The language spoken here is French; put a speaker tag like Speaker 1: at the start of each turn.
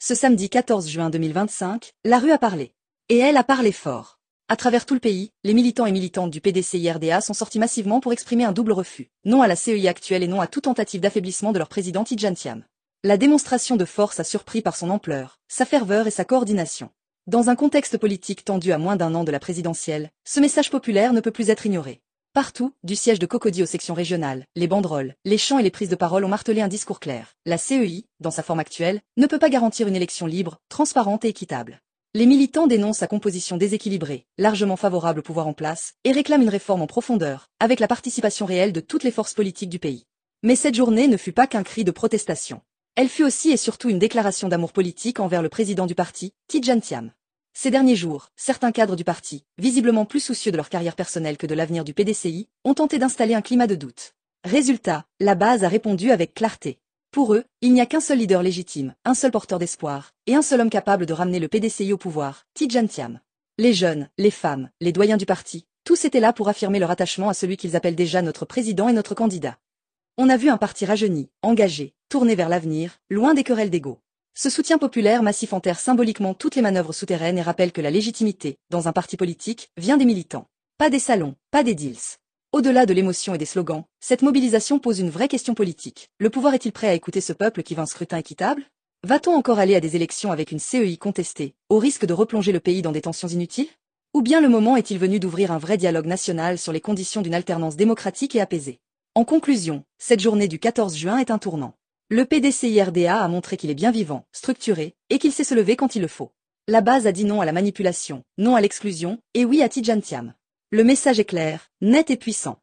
Speaker 1: Ce samedi 14 juin 2025, la rue a parlé. Et elle a parlé fort. À travers tout le pays, les militants et militantes du PDCIRDA sont sortis massivement pour exprimer un double refus. Non à la CEI actuelle et non à toute tentative d'affaiblissement de leur président Tidjane Thiam. La démonstration de force a surpris par son ampleur, sa ferveur et sa coordination. Dans un contexte politique tendu à moins d'un an de la présidentielle, ce message populaire ne peut plus être ignoré. Partout, du siège de Cocody aux sections régionales, les banderoles, les chants et les prises de parole ont martelé un discours clair. La CEI, dans sa forme actuelle, ne peut pas garantir une élection libre, transparente et équitable. Les militants dénoncent sa composition déséquilibrée, largement favorable au pouvoir en place, et réclament une réforme en profondeur, avec la participation réelle de toutes les forces politiques du pays. Mais cette journée ne fut pas qu'un cri de protestation. Elle fut aussi et surtout une déclaration d'amour politique envers le président du parti, Tidjane Thiam. Ces derniers jours, certains cadres du parti, visiblement plus soucieux de leur carrière personnelle que de l'avenir du PDCI, ont tenté d'installer un climat de doute. Résultat, la base a répondu avec clarté. Pour eux, il n'y a qu'un seul leader légitime, un seul porteur d'espoir, et un seul homme capable de ramener le PDCI au pouvoir, Tidjane Thiam. Les jeunes, les femmes, les doyens du parti, tous étaient là pour affirmer leur attachement à celui qu'ils appellent déjà notre président et notre candidat. On a vu un parti rajeuni, engagé, tourné vers l'avenir, loin des querelles d'ego. Ce soutien populaire massif enterre symboliquement toutes les manœuvres souterraines et rappelle que la légitimité, dans un parti politique, vient des militants. Pas des salons, pas des deals. Au-delà de l'émotion et des slogans, cette mobilisation pose une vraie question politique. Le pouvoir est-il prêt à écouter ce peuple qui veut un scrutin équitable? Va-t-on encore aller à des élections avec une CEI contestée, au risque de replonger le pays dans des tensions inutiles? Ou bien le moment est-il venu d'ouvrir un vrai dialogue national sur les conditions d'une alternance démocratique et apaisée? En conclusion, cette journée du 14 juin est un tournant. Le PDCIRDA a montré qu'il est bien vivant, structuré, et qu'il sait se lever quand il le faut. La base a dit non à la manipulation, non à l'exclusion, et oui à Tidjane Thiam. Le message est clair, net et puissant.